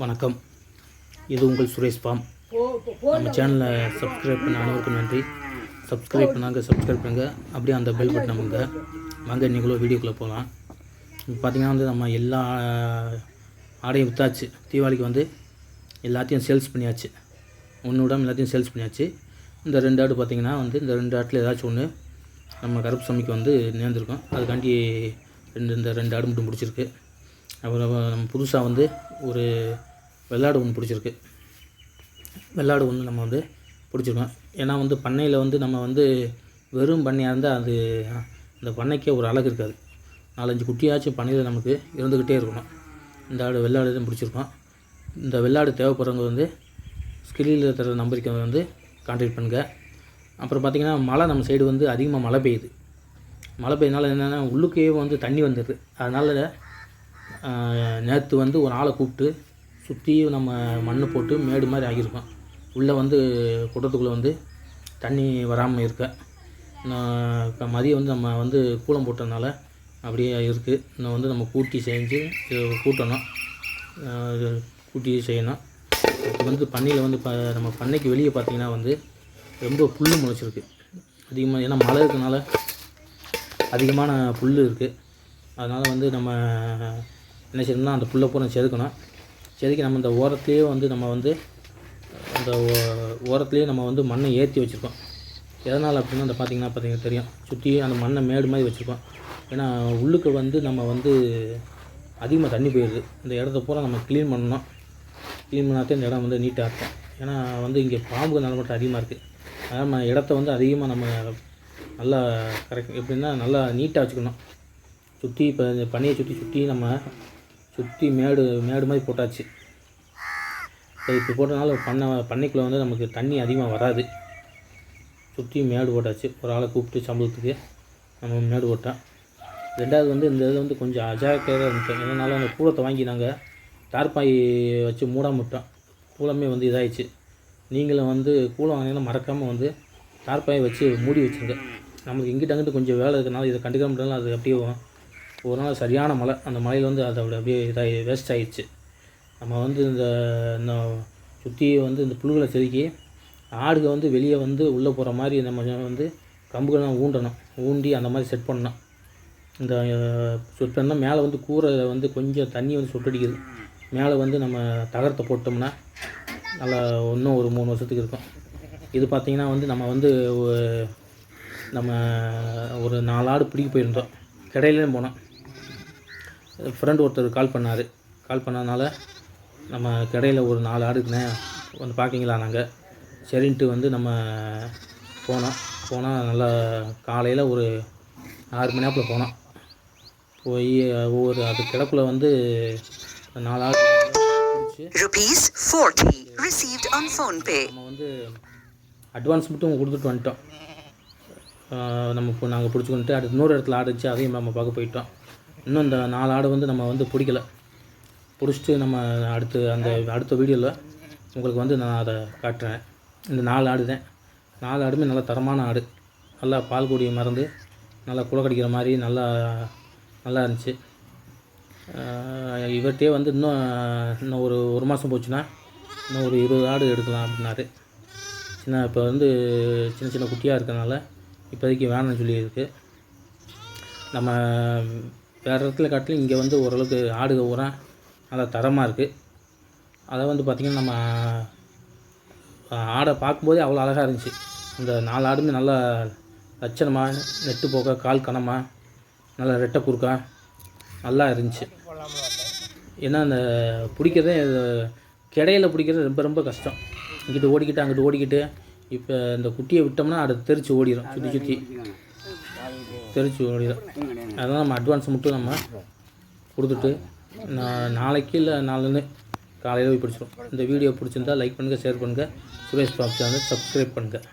வணக்கம். இது உங்கள் சுரேஷ் ஃபார்ம். நம்ம சேனலை சப்ஸ்கிரைப் பண்ண அனைவருக்கும் நன்றி. சப்ஸ்கிரைப் பண்ணுங்கள். அப்படியே அந்த பெல் பட்டன் அமுங்க. வாங்க இன்றைக்குள்ள வீடியோக்குள்ளே போகலாம். இப்போ பார்த்திங்கன்னா வந்து நம்ம எல்லா ஆடையும் விற்றாச்சு. தீபாவளிக்கு வந்து எல்லாத்தையும் சேல்ஸ் பண்ணியாச்சு. ஒன்று விடாமல் எல்லாத்தையும் சேல்ஸ் பண்ணியாச்சு. இந்த 2 ஆடு பார்த்திங்கன்னா வந்து இந்த 2 ஆட்டில் ஏதாச்சும் ஒன்று நம்ம கருப்பு சாமிக்கு வந்து நேர்ந்திருக்கோம். அதுக்காண்டி இந்த 2 ஆடு மட்டும் பிடிச்சிருக்கு. அப்புறம் நம்ம புதுசாக வந்து ஒரு வெள்ளாடு ஒன்று பிடிச்சிருக்கு. வெள்ளாடு ஒன்று நம்ம வந்து பிடிச்சிருக்கோம். ஏன்னா வந்து பண்ணையில் வந்து நம்ம வந்து வெறும் பண்ணையாக இருந்தால் அது அந்த பண்ணைக்கே ஒரு அழகு இருக்காது. 4-5 குட்டியாச்சும் பண்ணையில் நமக்கு இருந்துக்கிட்டே இருக்கணும். இந்த ஆடு வெள்ளாடு தான் பிடிச்சிருக்கோம். இந்த வெள்ளாடு தேவைப்படுறவங்க வந்து ஸ்கிரீனில் தர நம்பருக்கு வந்து கான்டாக்ட் பண்ணுங்கள். அப்புறம் பார்த்திங்கன்னா மழை நம்ம சைடு வந்து அதிகமாக மழை பெய்யுது. மழை பெய்யனால என்னென்னா உள்ளுக்கே வந்து தண்ணி வந்துடுது. அதனால் நேற்று வந்து ஒரு ஆளை கூப்பிட்டு சுற்றி நம்ம மண் போட்டு மேடு மாதிரி ஆகியிருக்கோம். உள்ளே வந்து குடத்துக்குள்ளே வந்து தண்ணி வராமல் இருக்க. இப்போ மதியம் வந்து நம்ம வந்து கூலம் போட்டதுனால அப்படியே இருக்குது. இன்னும் வந்து நம்ம கூட்டி செஞ்சு கூட்டணும், கூட்டி செய்யணும். இப்போ வந்து பண்ணையில் வந்து நம்ம பண்ணைக்கு வெளியே பார்த்திங்கன்னா வந்து ரொம்ப புல் முளைச்சிருக்கு அதிகமாக. ஏன்னா மழை இருக்கனால அதிகமான புல் இருக்குது. அதனால் வந்து நம்ம என்ன செய்யணும்னா அந்த புல்லை பூரா செதுக்கணும். செதுக்கி நம்ம இந்த ஓரத்துலேயே வந்து நம்ம வந்து அந்த ஓரத்துலேயே நம்ம வந்து மண்ணை ஏற்றி வச்சுருக்கோம். எதனால் அப்படின்னா அந்த பார்த்திங்கன்னா தெரியும், சுற்றி அந்த மண்ணை மேடு மாதிரி வச்சுருக்கோம். ஏன்னா உள்ளுக்கு வந்து நம்ம வந்து அதிகமாக தண்ணி போயிடுது. இந்த இடத்த பூரா நம்ம க்ளீன் பண்ணணும். க்ளீன் பண்ணாதே இந்த இடம் வந்து நீட்டாக இருக்கும். ஏன்னா வந்து இங்கே பாம்பு நடமாட்டம் அதிகமாக இருக்குது. அதனால் நம்ம இடத்த வந்து அதிகமாக நம்ம நல்லா கரெக்ட் எப்படின்னா நல்லா நீட்டாக வச்சுக்கணும். சுற்றி இப்போ இந்த பண்ணையை சுற்றி நம்ம சுற்றி மேடு மாதிரி போட்டாச்சு. இப்போ போட்டனால பண்ணைக்குள்ளே வந்து நமக்கு தண்ணி அதிகமாக வராது. சுற்றி மேடு போட்டாச்சு. ஒரு ஆளை கூப்பிட்டு சம்பளத்துக்கு நம்ம மேடு போட்டோம். 2வது வந்து இந்த இது வந்து கொஞ்சம் அஜாக்கிரதையாக இருந்துட்டோம். எதனால அந்த கூலத்தை வாங்கி நாங்கள் தார்பாய் வச்சு மூடாமல் விட்டோம். கூலமே வந்து இதாகிடுச்சு. நீங்களும் வந்து கூலம் வாங்கினீங்கன்னா மறக்காமல் வந்து தார்பாயை வச்சு மூடி வச்சுருங்க. நமக்கு இங்கிட்ட அங்கிட்டு கொஞ்சம் வேலை இருக்கிறனால இதை கண்டுக்க முடியல. அது அப்படியே ஒரு நாள் சரியான மழை. அந்த மழையில் வந்து அதை அப்படியே இதாகி வேஸ்ட் ஆகிடுச்சு. நம்ம வந்து இந்த சுற்றி வந்து இந்த புல்களை செதுக்கி ஆடுக வந்து வெளியே வந்து உள்ளே போகிற மாதிரி நம்ம வந்து கம்புகள்லாம் ஊண்டி அந்த மாதிரி செட் பண்ணோம். இந்த செட் பண்ணால் மேலே வந்து கூரை வந்து கொஞ்சம் தண்ணி வந்து சொட்டடிக்குது. மேலே வந்து நம்ம தகரத்தை போட்டோம்னா நல்லா இன்னும் ஒரு 3 வருஷத்துக்கு இருக்கும். இது பார்த்திங்கன்னா வந்து நம்ம வந்து ஒரு 4 ஆடு பிடிக்க போயிருந்தோம். கடையிலேயும் போனோம். ஃப்ரெண்டு ஒருத்தர் கால் பண்ணதுனால நம்ம கடையில் ஒரு 4 ஆடுக்குனே வந்து பார்க்கிங்களா நாங்கள் சரின்ட்டு வந்து நம்ம போனால் நல்லா காலையில் ஒரு 6 மணி நேரத்தில் போனோம். போய் ஒவ்வொரு அது கிடப்பில் வந்து 4 ஆடு நம்ம வந்து அட்வான்ஸ் மட்டும் கொடுத்துட்டு வந்துட்டோம். நம்ம நாங்கள் பிடிச்சிக்கிட்டு அடுத்து இன்னொரு இடத்துல ஆடு இருந்துச்சு, அதையும் நம்ம பார்க்க போயிட்டோம். இன்னும் இந்த 4 ஆடு வந்து நம்ம வந்து பிடிச்சிட்டு நம்ம அடுத்த வீடியோவில் உங்களுக்கு வந்து நான் அதை காட்டுறேன். இந்த 4 ஆடு தான். 4 ஆடுமே நல்லா தரமான ஆடு. நல்லா பால் கூடிய மறந்து நல்லா குலை கடிக்கிற மாதிரி நல்லா இருந்துச்சு. இவர்கிட்டே வந்து இன்னும் ஒரு மாதம் போச்சுன்னா இன்னும் ஒரு 20 ஆடு எடுக்கலாம் அப்படின்னாரு. இப்போ வந்து சின்ன குட்டியாக இருக்கிறனால இப்போதைக்கு வேணும்னு சொல்லியிருக்கு. நம்ம வேறு இடத்துல காட்டிலும் இங்கே வந்து ஓரளவுக்கு ஆடுக ஊரா நல்லா தரமாக இருக்குது. அதை வந்து பார்த்திங்கன்னா நம்ம ஆடை பார்க்கும்போதே அவ்வளோ அழகாக இருந்துச்சு. இந்த 4 ஆடுமே நல்லா லட்சணமாக நெட்டு போக்க கால் கனமாக நல்லா ரெட்டை குறுக்கா நல்லா இருந்துச்சு. ஏன்னா அந்த பிடிக்கிறதே கிடையில் பிடிக்கிறது ரொம்ப ரொம்ப கஷ்டம். இங்கிட்டு ஓடிக்கிட்டு அங்கிட்டு ஓடிக்கிட்டு இப்போ இந்த குட்டியை விட்டோம்னா அடுத்து தெரிச்சு ஓடிடும். சுற்றி தெரிச்சு ஓடிடும். அதனால் நம்ம அட்வான்ஸ் மட்டும் நம்ம கொடுத்துட்டு நாளைக்கு இல்லை நாளைன்னு காலையில் போய் பிடிச்சிடும். இந்த வீடியோ பிடிச்சிருந்தால் லைக் பண்ணுங்கள், ஷேர் பண்ணுங்கள். சுரேஷ் பாப் சேனல் சப்ஸ்கிரைப் பண்ணுங்கள்.